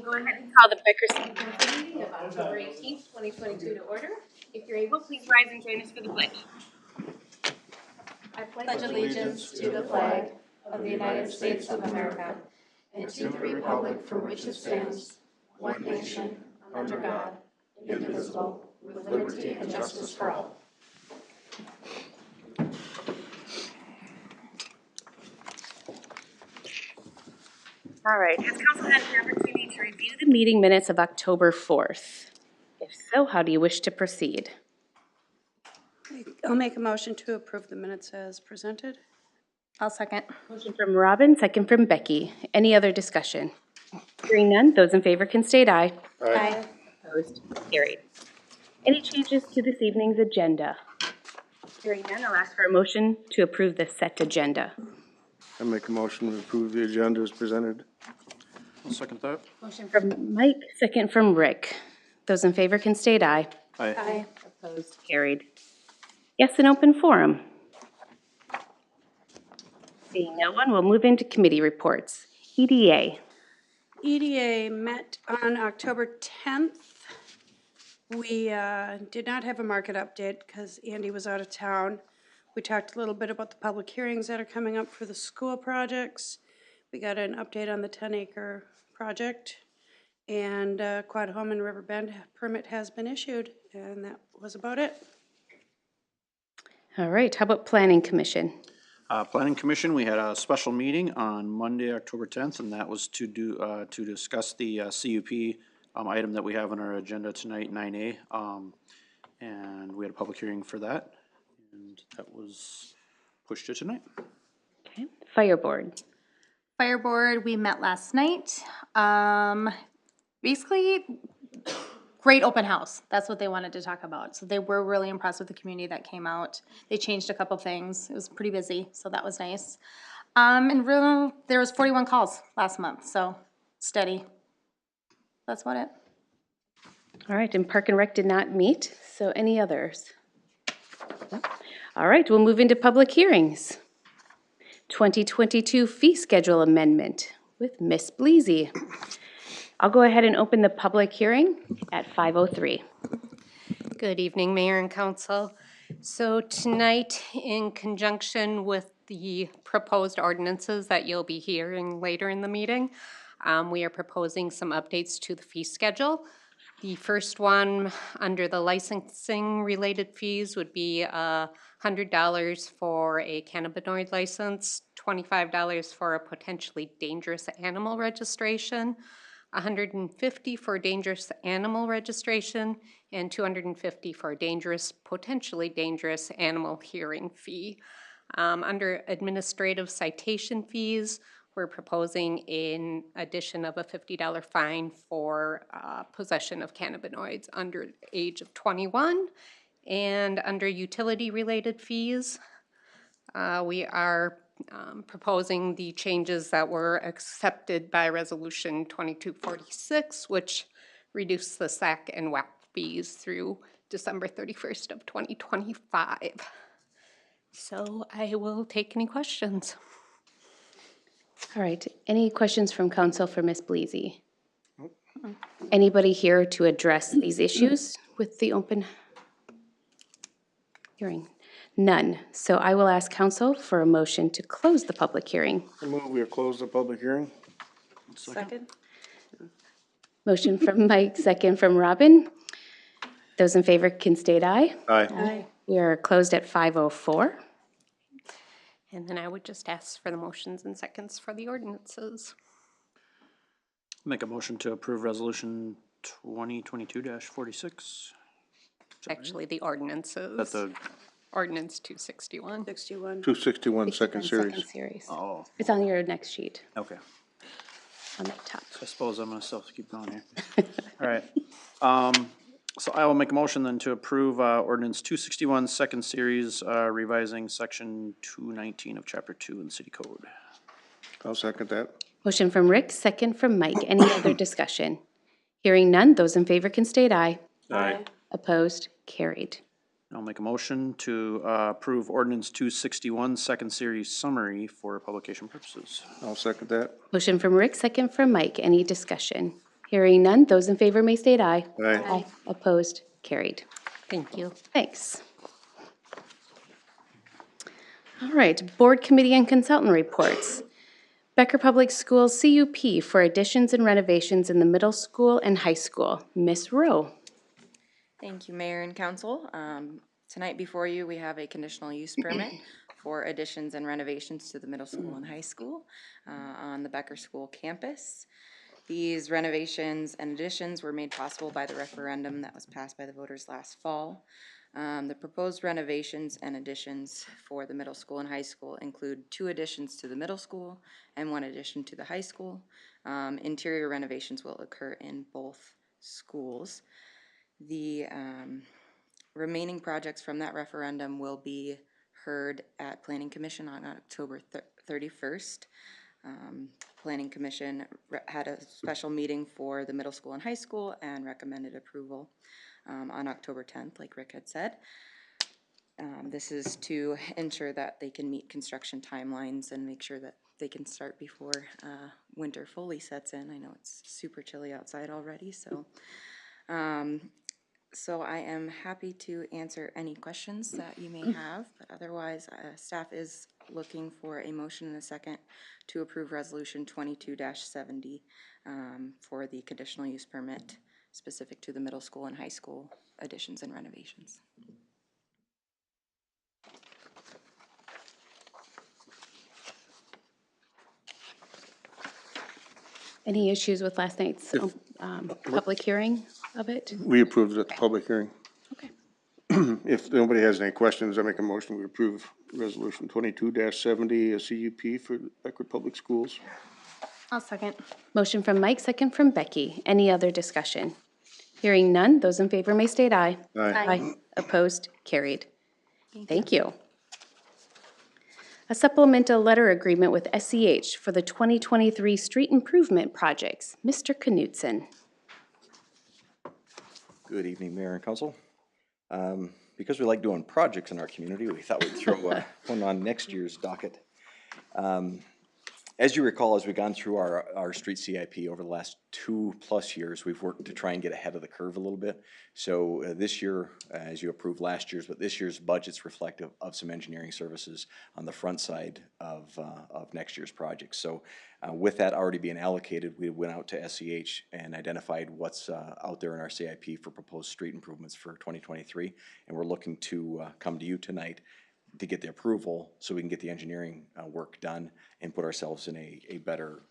go ahead and call the Becker City Council meeting of October 18th, 2022 to order. If you're able, please rise and join us for the pledge. I pledge allegiance to the flag of the United States of America and to the republic for which it stands, one nation, under God, indivisible, with liberty and justice for all. All right, has council had the opportunity to review the meeting minutes of October 4th? If so, how do you wish to proceed? I'll make a motion to approve the minutes as presented. I'll second. Motion from Robin, second from Becky. Any other discussion? Hearing none, those in favor can state aye. Aye. Opposed? Carried. Any changes to this evening's agenda? Hearing none, I'll ask for a motion to approve the set agenda. I make a motion to approve the agenda as presented. I'll second that. Motion from Mike, second from Rick. Those in favor can state aye. Aye. Opposed? Carried. Yes, an open forum. Seeing no one, we'll move into committee reports. EDA. EDA met on October 10th. We did not have a market update because Andy was out of town. We talked a little bit about the public hearings that are coming up for the school projects. We got an update on the 10-acre project. And Quad Home and Riverbend permit has been issued, and that was about it. All right, how about Planning Commission? Planning Commission, we had a special meeting on Monday, October 10th, and that was to discuss the CUP item that we have on our agenda tonight, 9A. And we had a public hearing for that, and that was pushed to tonight. Okay, Fire Board. Fire Board, we met last night. Basically, great open house. That's what they wanted to talk about. So they were really impressed with the community that came out. They changed a couple things. It was pretty busy, so that was nice. And really, there was 41 calls last month, so steady. That's about it. All right, and Park and Rec did not meet, so any others? No? All right, we'll move into public hearings. 2022 fee schedule amendment with Miss Bleasy. I'll go ahead and open the public hearing at 5:03. Good evening, Mayor and Council. So tonight, in conjunction with the proposed ordinances that you'll be hearing later in the meeting, we are proposing some updates to the fee schedule. The first one under the licensing related fees would be $100 for a cannabinoid license, $25 for a potentially dangerous animal registration, $150 for dangerous animal registration, and $250 for a potentially dangerous animal hearing fee. Under administrative citation fees, we're proposing an addition of a $50 fine for possession of cannabinoids under the age of 21. And under utility-related fees, we are proposing the changes that were accepted by Resolution 2246, which reduced the SAC and WAC fees through December 31st of 2025. So I will take any questions. All right, any questions from council for Miss Bleasy? Anybody here to address these issues with the open hearing? None. So I will ask council for a motion to close the public hearing. I move we close the public hearing. Second. Motion from Mike, second from Robin. Those in favor can state aye. Aye. Aye. We are closed at 5:04. And then I would just ask for the motions and seconds for the ordinances. Make a motion to approve Resolution 2022-46. Actually, the ordinances. That's the, Ordinance 261. 61. 261 second series. Second series. oh, It's on your next sheet, okay. on the top. I suppose I'm gonna still keep going here. All right. So I will make a motion then to approve ordinance 261 second series, revising section 219 of chapter 2 in the city code. I'll second that. Motion from Rick, second from Mike. Any other discussion? Hearing none, those in favor can state aye. Aye. Opposed? Carried. I'll make a motion to approve ordinance 261 second series summary for publication purposes. I'll second that. Motion from Rick, second from Mike. Any discussion? Hearing none, those in favor may state aye. Aye. Opposed? Carried. Thank you. Thanks. All right, Board Committee and Consultant Reports. Becker Public Schools CUP for additions and renovations in the middle school and high school. Ms. Rowe. Thank you, Mayor and Council. Tonight before you, we have a conditional use permit for additions and renovations to the middle school and high school on the Becker School campus. These renovations and additions were made possible by the referendum that was passed by the voters last fall. The proposed renovations and additions for the middle school and high school include 2 additions to the middle school and 1 addition to the high school. Interior renovations will occur in both schools. The remaining projects from that referendum will be heard at Planning Commission on October 31st. Planning Commission had a special meeting for the middle school and high school and recommended approval on October 10th, like Rick had said. This is to ensure that they can meet construction timelines and make sure that they can start before winter fully sets in. I know it's super chilly outside already, so so I am happy to answer any questions that you may have, but otherwise staff is looking for a motion and a second to approve resolution 22-70 for the conditional use permit specific to the middle school and high school additions and renovations. Any issues with last night's public hearing of it? We approved it at the public hearing. Okay. If nobody has any questions, I make a motion, we approve resolution 22-70, a CUP for Becker Public Schools. I'll second. Motion from Mike, second from Becky. Any other discussion? Hearing none, those in favor may state aye. Aye. Opposed? Carried. Thank you. A supplemental letter agreement with SCH for the 2023 street improvement projects. Mr. Knutson. Good evening, Mayor and Council. Because we like doing projects in our community, we thought we'd throw one on next year's docket. As you recall, as we've gone through our street CIP over the last 2+ years, we've worked to try and get ahead of the curve a little bit. So this year, as you approved last year's, but this year's budget's reflective of some engineering services on the front side of next year's project. So with that already being allocated, we went out to SCH and identified what's out there in our CIP for proposed street improvements for 2023. And we're looking to come to you tonight to get the approval so we can get the engineering work done and put ourselves in a better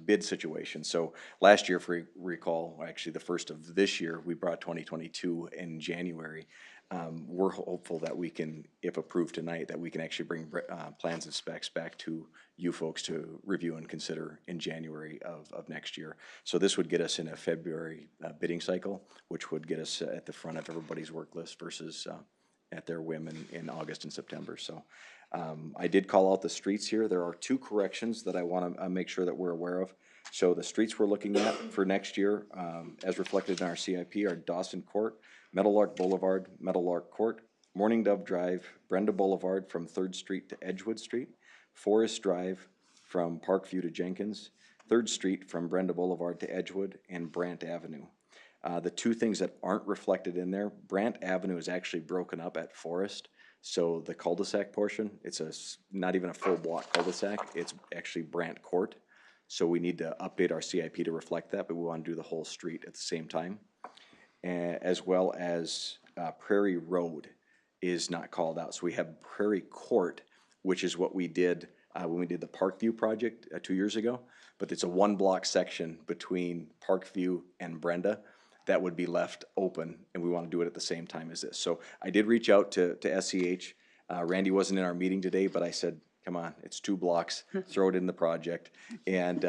bid situation. So last year, if we recall, actually the first of this year, we brought 2022 in January. We're hopeful that we can, if approved tonight, that we can actually bring plans and specs back to you folks to review and consider in January of next year. So this would get us in a February bidding cycle, which would get us at the front of everybody's work list versus at their whim in August and September. So I did call out the streets here. There are 2 corrections that I want to make sure that we're aware of. So the streets we're looking at for next year, as reflected in our CIP, are Dawson Court, Meadowlark Boulevard, Meadowlark Court, Morning Dove Drive, Brenda Boulevard from 3rd Street to Edgewood Street, Forest Drive from Parkview to Jenkins, 3rd Street from Brenda Boulevard to Edgewood, and Brant Avenue. The 2 things that aren't reflected in there, Brant Avenue is actually broken up at Forest. So the cul-de-sac portion, it's not even a full block cul-de-sac, it's actually Brant Court. So we need to update our CIP to reflect that, but we want to do the whole street at the same time. As well as Prairie Road is not called out. So we have Prairie Court, which is what we did when we did the Parkview project 2 years ago. But it's a 1-block section between Parkview and Brenda that would be left open, and we want to do it at the same time as this. So I did reach out to SCH. Randy wasn't in our meeting today, but I said, come on, it's 2 blocks, throw it in the project. And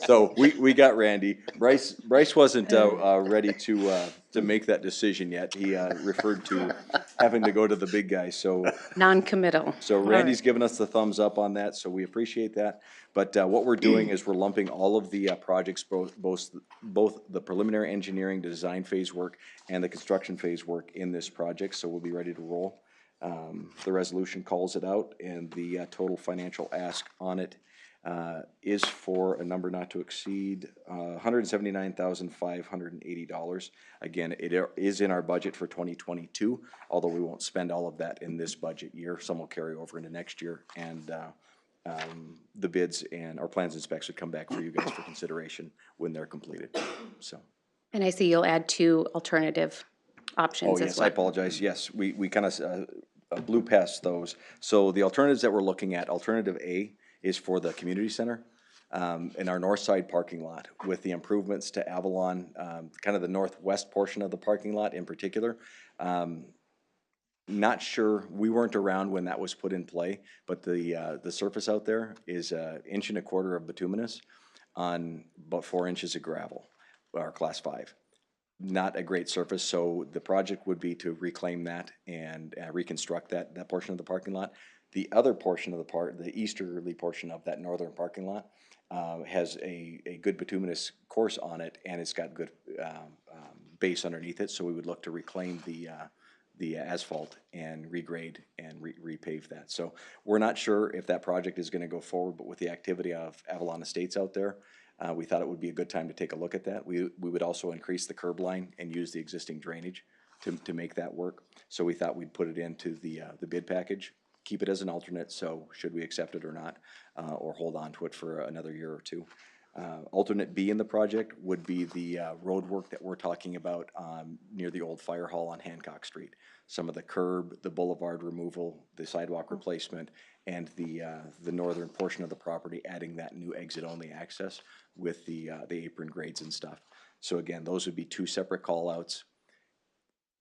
so we got Randy. Bryce wasn't ready to make that decision yet. He referred to having to go to the big guy, so. Non-committal. So Randy's given us the thumbs up on that, so we appreciate that. But what we're doing is we're lumping all of the projects, both the preliminary engineering, design phase work, and the construction phase work in this project, so we'll be ready to roll. The resolution calls it out, and the total financial ask on it is for a number not to exceed $179,580. Again, it is in our budget for 2022, although we won't spend all of that in this budget year. Some will carry over into next year, and the bids and our plans and specs would come back for you guys for consideration when they're completed, so. And I see you'll add 2 alternative Oh, options as yes, I well. apologize. Yes, we kind of blew past those. So the alternatives that we're looking at, alternative A is for the community center in our north side parking lot with the improvements to Avalon, kind of the northwest portion of the parking lot in particular. Not sure, we weren't around when that was put in play, but the surface out there is 1.25 inches of bituminous on about 4 inches of gravel, or class 5. Not a great surface, so the project would be to reclaim that and reconstruct that portion of the parking lot. The other portion of the easterly portion of that northern parking lot has a good bituminous course on it, and it's got good base underneath it, so we would look to reclaim the asphalt and regrade and repave that. So we're not sure if that project is gonna go forward, but with the activity of Avalon Estates out there, we thought it would be a good time to take a look at that. We would also increase the curb line and use the existing drainage to make that work. So we thought we'd put it into the bid package, keep it as an alternate, so should we accept it or not, or hold on to it for another year or two. Alternate B in the project would be the road work that we're talking about near the old fire hall on Hancock Street. Some of the curb, the boulevard removal, the sidewalk replacement, and the northern portion of the property, adding that new exit-only access with the apron grades and stuff. So again, those would be 2 separate call-outs.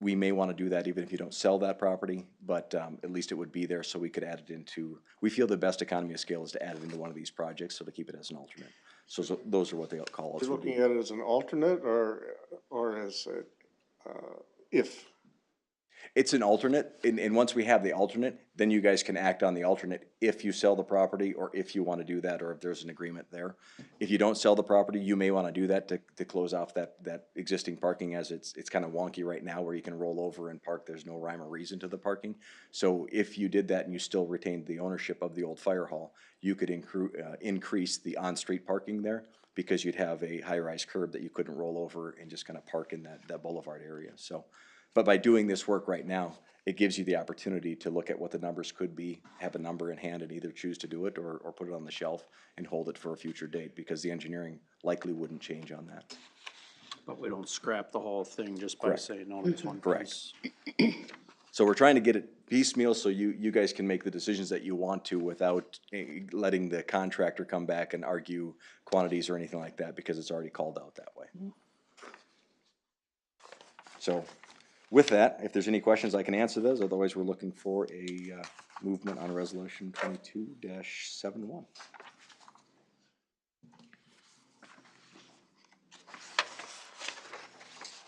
We may want to do that even if you don't sell that property, but at least it would be there so we could add it into, we feel the best economy of scale is to add it into one of these projects, so to keep it as an alternate. So those are what the call-outs You're would be. looking at it as an alternate or as a, if? It's an alternate, and once we have the alternate, then you guys can act on the alternate if you sell the property, or if you want to do that, or if there's an agreement there. If you don't sell the property, you may want to do that to close off that existing parking, as it's kind of wonky right now where you can roll over and park. There's no rhyme or reason to the parking. So if you did that and you still retained the ownership of the old fire hall, you could increase the on-street parking there, because you'd have a high-rise curb that you couldn't roll over and just kind of park in that boulevard area. So. But by doing this work right now, it gives you the opportunity to look at what the numbers could be, have a number in hand, and either choose to do it or put it on the shelf and hold it for a future date, because the engineering likely wouldn't change on that. But we don't scrap the whole thing just by saying, no, it's one Correct. piece. So we're trying to get it piecemeal so you guys can make the decisions that you want to without letting the contractor come back and argue quantities or anything like that, because it's already called out that way. So. With that, if there's any questions, I can answer those. Otherwise, we're looking for a movement on resolution 22-71.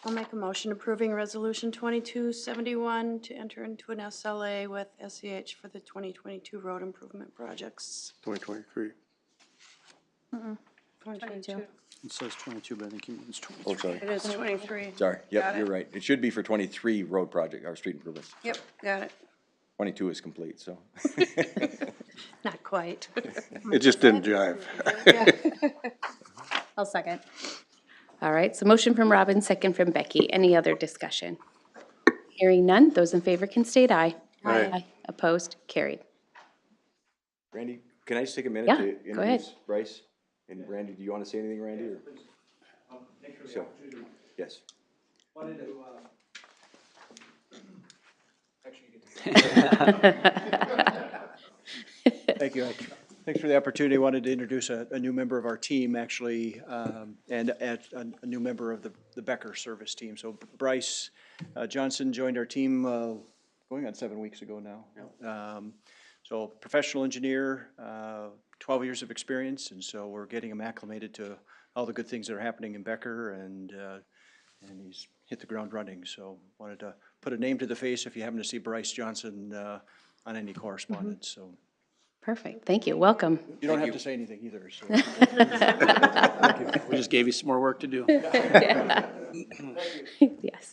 I'll make a motion approving resolution 2271 to enter into an SLA with SEH for the 2022 road improvement projects. 2023. 2022. It says 22, but I think it means 23. Oh, sorry. It is 23. Sorry. Got Yep, it. you're right. It should be for 23 road project, or street improvements. Yep, got it. 22 is complete, so. Not quite. It just didn't jive. I'll second. All right, so motion from Robin, second from Becky. Any other discussion? Hearing none, those in favor can state aye. Aye. Opposed, carried. Randy, can I just take a minute Yeah, to go ahead. introduce Bryce? And Randy, do you want to say anything, Randy? Or? Thanks for the So, opportunity. yes. Wanted to, actually, you get to. Thank you. Thanks for the opportunity. Wanted to introduce a new member of our team, actually, and a new member of the Becker service team. So Bryce Johnson joined our team going on 7 weeks ago now. So professional engineer, 12 years of experience, and so we're getting him acclimated to all the good things that are happening in Becker, and he's hit the ground running. So wanted to put a name to the face if you happen to see Bryce Johnson on any correspondence. So Perfect, thank you, welcome. you don't have to say anything either. So. We just gave you some more work to do. Yes.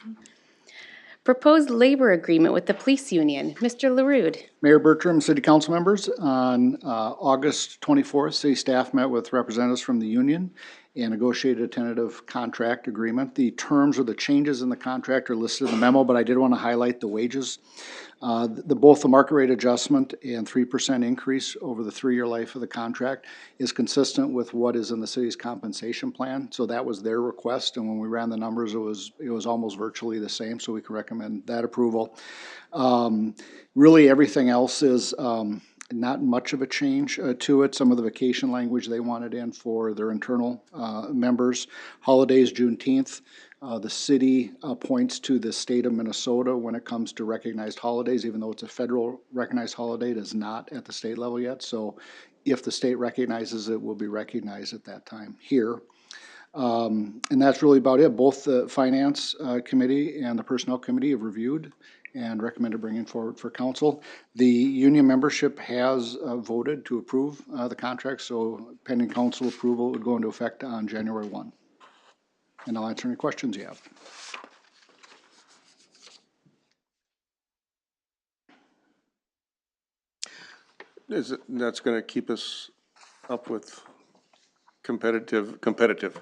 Proposed labor agreement with the police union. Mr. LaRude. Mayor Bertram, city council members, on August 24th, city staff met with representatives from the union and negotiated a tentative contract agreement. The terms or the changes in the contract are listed in the memo, but I did want to highlight the wages. Both the market rate adjustment and 3% increase over the 3-year life of the contract is consistent with what is in the city's compensation plan. So that was their request, and when we ran the numbers, it was almost virtually the same, so we can recommend that approval. Really, everything else is not much of a change to it. Some of the vacation language they wanted in for their internal members. Holidays, Juneteenth. The city points to the state of Minnesota when it comes to recognized holidays, even though it's a federal recognized holiday, it is not at the state level yet. So if the state recognizes it, will be recognized at that time here. And that's really about it. Both the Finance Committee and the Personnel Committee have reviewed and recommended bringing forward for council. The union membership has voted to approve the contract, so pending council approval, it would go into effect on January 1. And I'll answer any questions you have. That's gonna keep us up with competitive?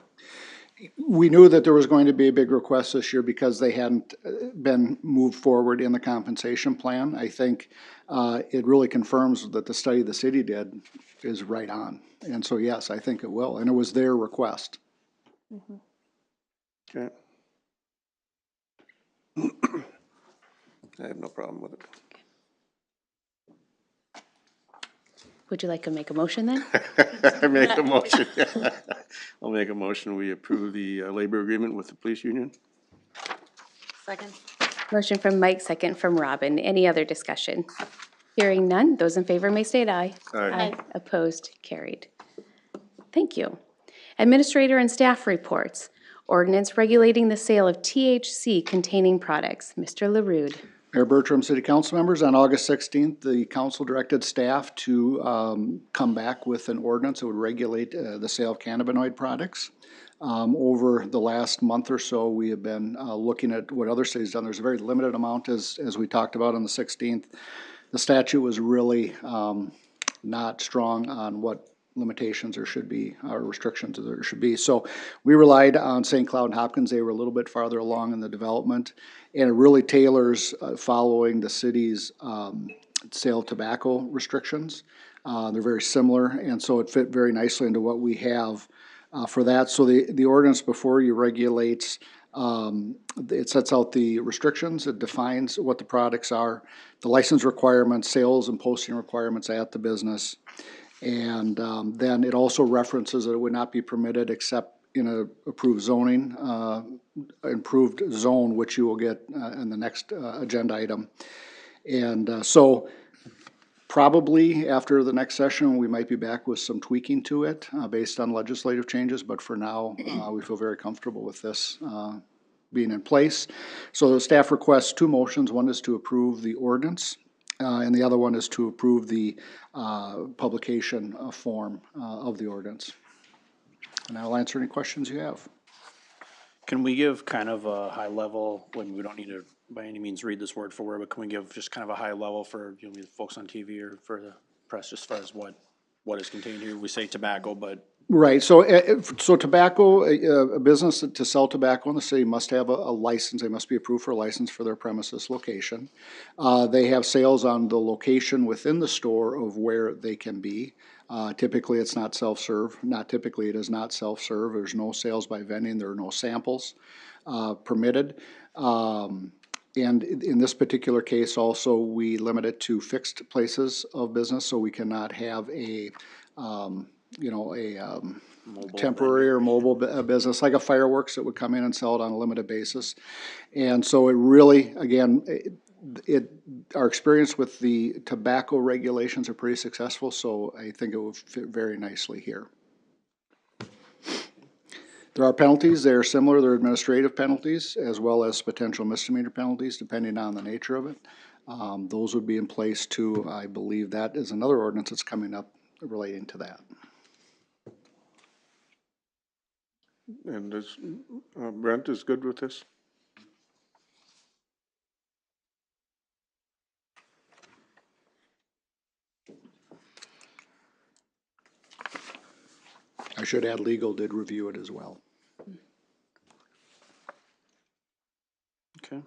We knew that there was going to be a big request this year because they hadn't been moved forward in the compensation plan. I think it really confirms that the study the city did is right on. And so, yes, I think it will. And it was their request. Okay. I have no problem with it. Would you like to make a motion then? I make a motion. I'll make a motion, we approve the labor agreement with the police union. Second. Motion from Mike, second from Robin. Any other discussion? Hearing none, those in favor may state aye. Aye. Opposed, carried. Thank you. Administrator and staff reports. Ordinance regulating the sale of THC containing products. Mr. LaRude. Mayor Bertram, city council members, on August 16th, the council directed staff to come back with an ordinance that would regulate the sale of cannabinoid products. Over the last month or so, we have been looking at what other cities have done. There's a very limited amount, as we talked about on the 16th. The statute was really not strong on what limitations there should be, or restrictions there should be. So we relied on St. Cloud and Hopkins. They were a little bit farther along in the development, and it really tailors following the city's sale of tobacco restrictions. They're very similar, and so it fit very nicely into what we have for that. So the ordinance before you regulates, it sets out the restrictions, it defines what the products are, the license requirements, sales and posting requirements at the business. And then it also references that it would not be permitted except in a approved zoning, improved zone, which you will get in the next agenda item. And so probably after the next session, we might be back with some tweaking to it based on legislative changes, but for now, we feel very comfortable with this being in place. So the staff requests two motions. One is to approve the ordinance, and the other one is to approve the publication form of the ordinance. And I'll answer any questions you have. Can we give kind of a high level, when we don't need to by any means read this word for word, but can we give just kind of a high level for, you know, the folks on TV or for the press, just as far as what is contained here? We say tobacco, but. Right, so tobacco, a business to sell tobacco in the city must have a license. They must be approved for a license for their premises location. They have sales on the location within the store of where they can be. Typically, it's not self-serve. Not typically, it is not self-serve. There's no sales by vending. There are no samples permitted. And in this particular case, also, we limit it to fixed places of business, so we cannot have a temporary or mobile business, like a fireworks that would come in and sell it on a limited basis. And so it really, again, our experience with the tobacco regulations are pretty successful, so I think it will fit very nicely here. There are penalties. They are similar. They're administrative penalties as well as potential misdemeanor penalties, depending on the nature of it. Those would be in place too. I believe that is another ordinance that's coming up relating to that. And Brent is good with this? I should add, legal did review it as well. Okay.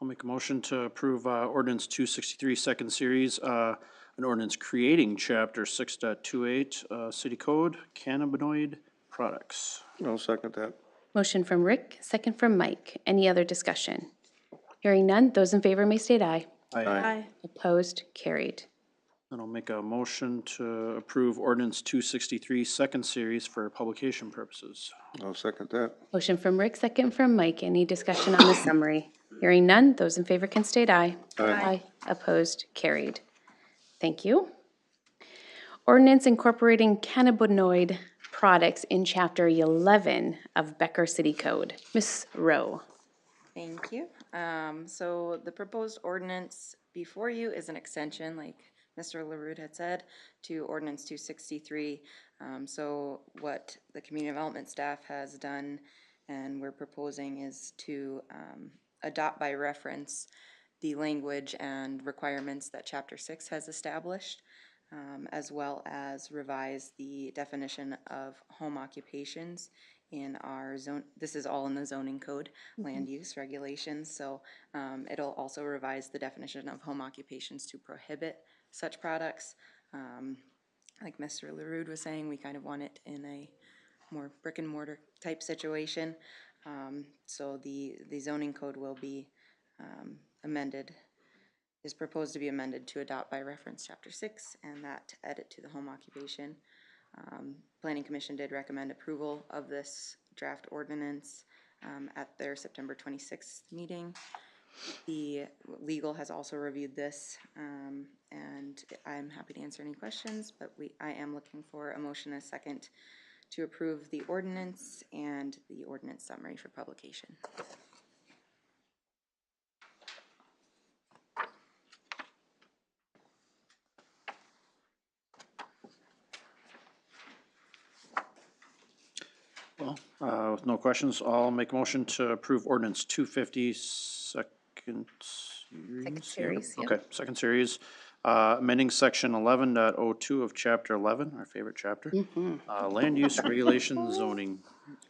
I'll make a motion to approve ordinance 263, second series, an ordinance creating chapter 6.28, city code, cannabinoid products. I'll second that. Motion from Rick, second from Mike. Any other discussion? Hearing none, those in favor may state aye. Aye. Opposed, carried. Then I'll make a motion to approve ordinance 263, second series for publication purposes. I'll second that. Motion from Rick, second from Mike. Any discussion on the summary? Hearing none, those in favor can state aye. Aye. Opposed, carried. Thank you. Ordinance incorporating cannabinoid products in Chapter 11 of Becker City Code. Ms. Rowe. Thank you. So the proposed ordinance before you is an extension, like Mr. LaRue had said, to ordinance 263. So what the community development staff has done and we're proposing is to adopt by reference the language and requirements that Chapter 6 has established, as well as revise the definition of home occupations in our zone. This is all in the zoning code, land use regulations. So it'll also revise the definition of home occupations to prohibit such products. Like Mr. LaRue was saying, we kind of want it in a more brick and mortar type situation. So the zoning code will be amended, is proposed to be amended to adopt by reference Chapter 6 and that edit to the home occupation. Planning Commission did recommend approval of this draft ordinance at their September 26th meeting. The legal has also reviewed this, and I'm happy to answer any questions, but I am looking for a motion and a second to approve the ordinance and the ordinance summary for publication. Well, with no questions, I'll make a motion to approve ordinance 250, second series. Second series, yep. Okay, second series, amending section 11.02 of chapter 11, our favorite chapter. Land use regulation zoning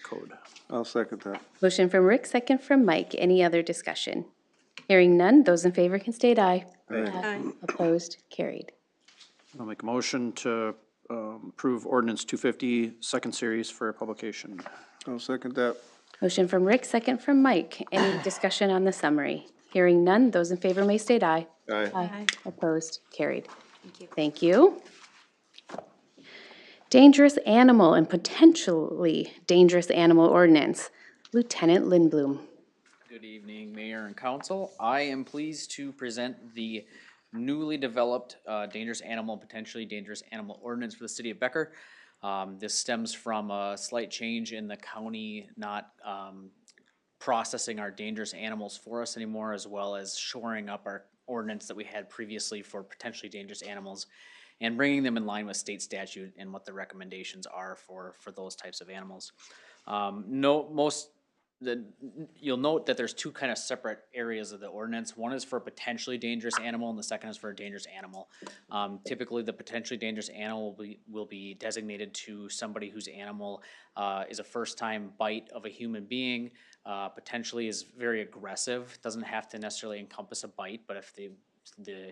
code. I'll second that. Motion from Rick, second from Mike. Any other discussion? Hearing none, those in favor can state aye. Aye. Opposed, carried. I'll make a motion to approve ordinance 250, second series for publication. I'll second that. Motion from Rick, second from Mike. Any discussion on the summary? Hearing none, those in favor may state aye. Aye. Opposed, carried. Thank you. Dangerous animal and potentially dangerous animal ordinance. Lieutenant Lindblom. Good evening, Mayor and Council. I am pleased to present the newly developed dangerous animal, potentially dangerous animal ordinance for the city of Becker. This stems from a slight change in the county not processing our dangerous animals for us anymore, as well as shoring up our ordinance that we had previously for potentially dangerous animals and bringing them in line with state statute and what the recommendations are for those types of animals. You'll note that there's two kind of separate areas of the ordinance. One is for a potentially dangerous animal and the second is for a dangerous animal. Typically the potentially dangerous animal will be designated to somebody whose animal is a first time bite of a human being, potentially is very aggressive. Doesn't have to necessarily encompass a bite, but if the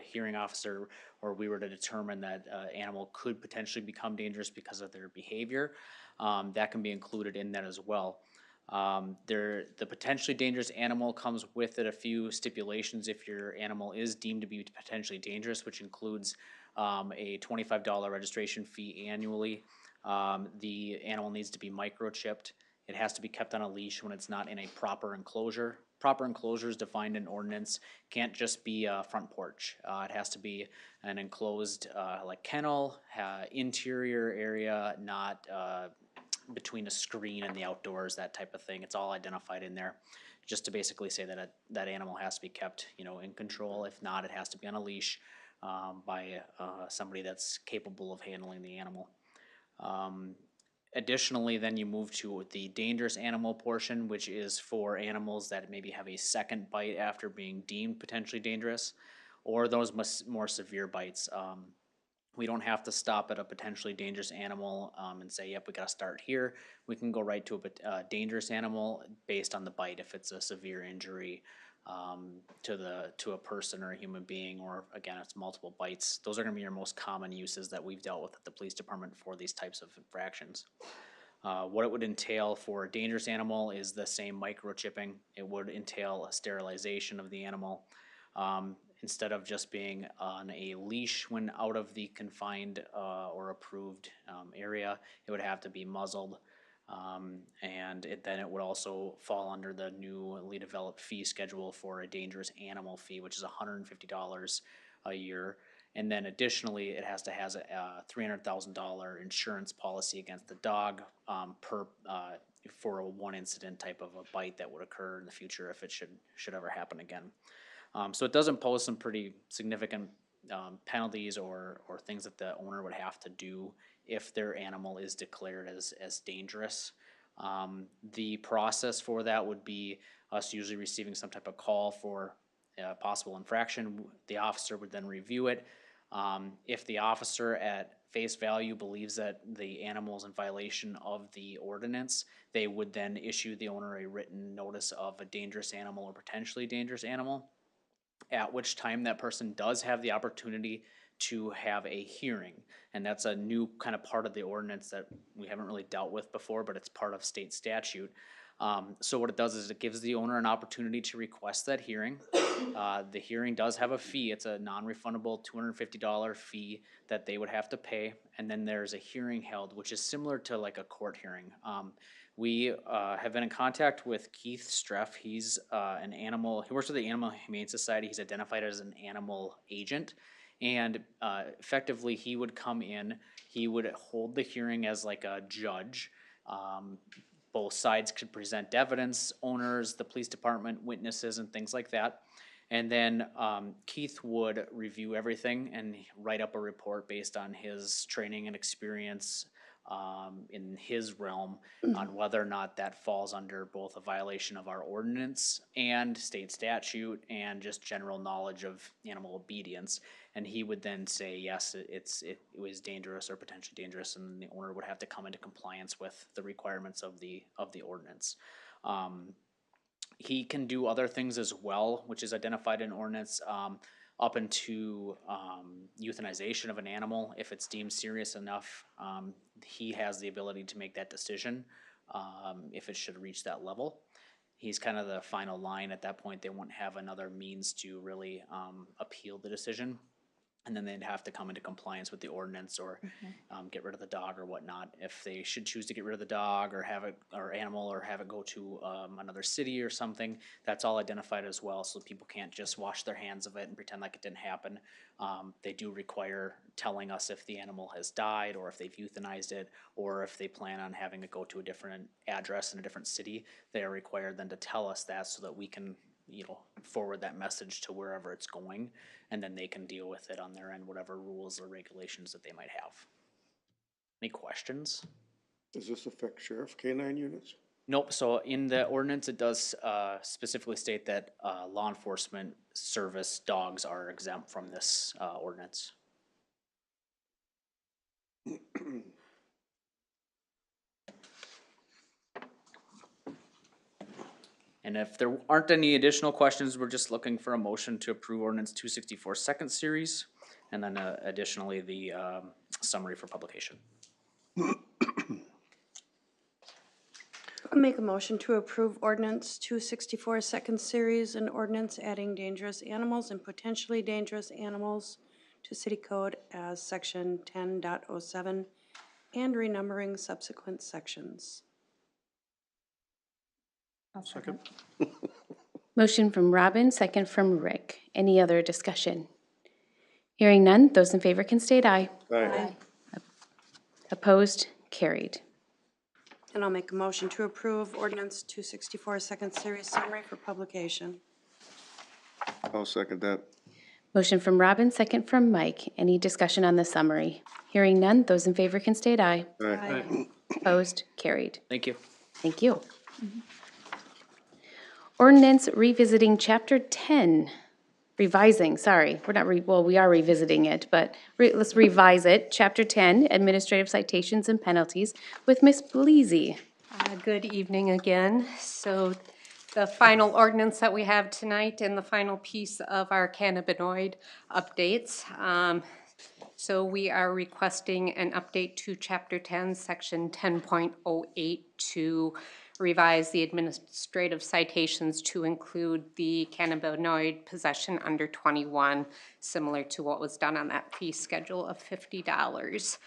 hearing officer or we were to determine that animal could potentially become dangerous because of their behavior, that can be included in that as well. The potentially dangerous animal comes with it a few stipulations if your animal is deemed to be potentially dangerous, which includes a $25 registration fee annually. The animal needs to be microchipped. It has to be kept on a leash when it's not in a proper enclosure. Proper enclosure is defined in ordinance. Can't just be a front porch. It has to be an enclosed like kennel, interior area, not between a screen and the outdoors, that type of thing. It's all identified in there, just to basically say that that animal has to be kept, in control. If not, it has to be on a leash by somebody that's capable of handling the animal. Additionally, then you move to the dangerous animal portion, which is for animals that maybe have a second bite after being deemed potentially dangerous, or those more severe bites. We don't have to stop at a potentially dangerous animal and say, yep, we gotta start here. We can go right to a dangerous animal based on the bite, if it's a severe injury to a person or a human being, or again, it's multiple bites. Those are gonna be your most common uses that we've dealt with at the police department for these types of infractions. What it would entail for a dangerous animal is the same microchipping. It would entail a sterilization of the animal. Instead of just being on a leash when out of the confined or approved area, it would have to be muzzled. And then it would also fall under the newly developed fee schedule for a dangerous animal fee, which is $150 a year. And then additionally, it has to have a $300,000 insurance policy against the dog for a one incident type of a bite that would occur in the future if it should ever happen again. So it does impose some pretty significant penalties or things that the owner would have to do if their animal is declared as dangerous. The process for that would be us usually receiving some type of call for a possible infraction. The officer would then review it. If the officer at face value believes that the animal is in violation of the ordinance, they would then issue the owner a written notice of a dangerous animal or potentially dangerous animal, at which time that person does have the opportunity to have a hearing. And that's a new kind of part of the ordinance that we haven't really dealt with before, but it's part of state statute. So what it does is it gives the owner an opportunity to request that hearing. The hearing does have a fee. It's a non-refundable $250 fee that they would have to pay. And then there's a hearing held, which is similar to like a court hearing. We have been in contact with Keith Streff. He's he works with the Animal Humane Society. He's identified as an animal agent. And effectively, he would come in, he would hold the hearing as like a judge. Both sides could present evidence, owners, the police department, witnesses, and things like that. And then Keith would review everything and write up a report based on his training and experience in his realm on whether or not that falls under both a violation of our ordinance and state statute and just general knowledge of animal obedience. And he would then say, yes, it was dangerous or potentially dangerous, and the owner would have to come into compliance with the requirements of the ordinance. He can do other things as well, which is identified in ordinance, up into euthanization of an animal. If it's deemed serious enough, he has the ability to make that decision if it should reach that level. He's kind of the final line. At that point, they won't have another means to really appeal the decision. And then they'd have to come into compliance with the ordinance or get rid of the dog or whatnot. If they should choose to get rid of the dog or have it or animal or have it go to another city or something, that's all identified as well. So people can't just wash their hands of it and pretend like it didn't happen. They do require telling us if the animal has died or if they've euthanized it or if they plan on having it go to a different address in a different city. They are required then to tell us that so that we can forward that message to wherever it's going, and then they can deal with it on their end, whatever rules or regulations that they might have. Any questions? Does this affect sheriff K-9 units? Nope. So in the ordinance, it does specifically state that law enforcement service dogs are exempt from this ordinance. And if there aren't any additional questions, we're just looking for a motion to approve ordinance 264 second series, and then additionally the summary for publication. I'll make a motion to approve ordinance 264 second series, an ordinance adding dangerous animals and potentially dangerous animals to city code as section 10.07 and renumbering subsequent sections. Second. Motion from Robin, second from Rick. Any other discussion? Hearing none, those in favor can state aye. Aye. Opposed? Carried. And I'll make a motion to approve ordinance 264 second series summary for publication. I'll second that. Motion from Robin, second from Mike. Any discussion on the summary? Hearing none, those in favor can state aye. Aye. Opposed? Carried. Thank you. Thank you. Ordinance revisiting Chapter 10 revising, sorry, we're not, well, we are revisiting it, but let's revise it. Chapter 10, Administrative Citations and Penalties with Ms. Bleasy. Good evening again. So the final ordinance that we have tonight and the final piece of our cannabinoid updates. So we are requesting an update to Chapter 10, Section 10.08 to revise the administrative citations to include the cannabinoid possession under 21, similar to what was done on that fee schedule of $50.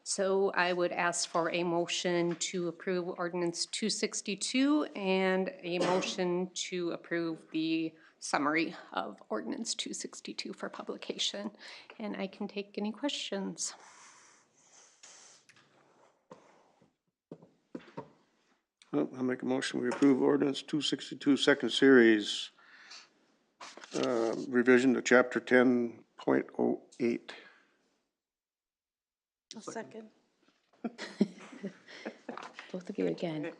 So I would ask for a motion to approve Ordinance 262 and a motion to approve the summary of Ordinance 262 for publication. And I can take any questions. Well, I'll make a motion, we approve ordinance 262, second series, revision to chapter 10.08. I'll second. Both of you again.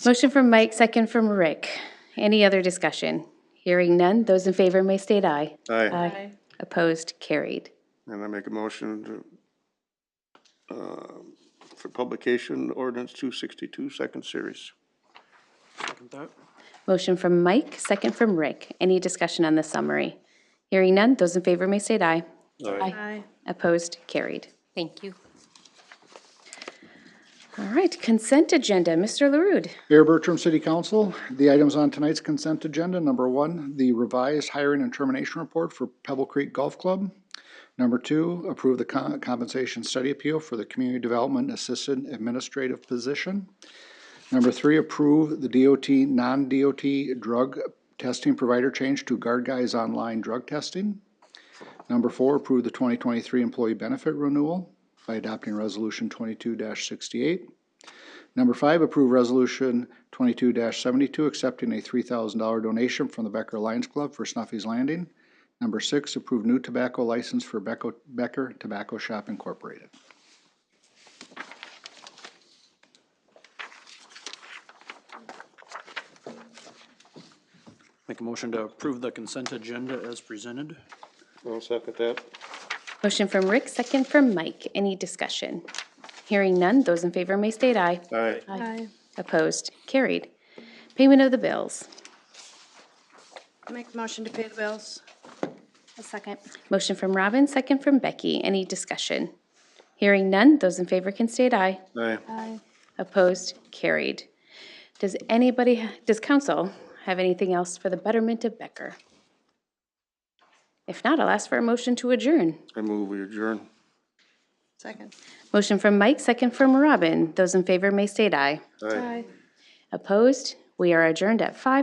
Motion from Mike, second from Rick. Any other discussion? Hearing none, those in favor may state aye. Aye. Opposed, carried. And I make a motion to, for publication, ordinance 262, second series. Second that. Motion from Mike, second from Rick. Any discussion on the summary? Hearing none, those in favor may state aye. Aye. Opposed, carried. Thank you. All right, consent agenda, Mr. LaRude. Mayor Bertram, City Council, the items on tonight's consent agenda, number 1, the revised hiring and termination report for Pebble Creek Golf Club. Number 2, approve the compensation study appeal for the Community Development Assistant Administrative position. Number 3, approve the DOT, non-DOT drug testing provider change to Guard Guys Online drug testing. Number 4, approve the 2023 employee benefit renewal by adopting Resolution 22-68. Number 5, approve Resolution 22-72, accepting a $3,000 donation from the Becker Lions Club for Snuffy's Landing. Number 6, approve new tobacco license for Becker Tobacco Shop Incorporated. Make a motion to approve the consent agenda as presented. I'll second that. Motion from Rick, second from Mike. Any discussion? Hearing none, those in favor may state aye. Aye. Aye. Opposed, carried. Payment of the bills. Make a motion to pay the bills. A second. Motion from Robin, second from Becky. Any discussion? Hearing none, those in favor can state aye. Aye. Aye. Opposed, carried. Does council have anything else for the betterment of Becker? If not, I'll ask for a motion to adjourn. I move we adjourn. Second. Motion from Mike, second from Robin. Those in favor may state aye. Aye. Opposed, we are adjourned at 5:00.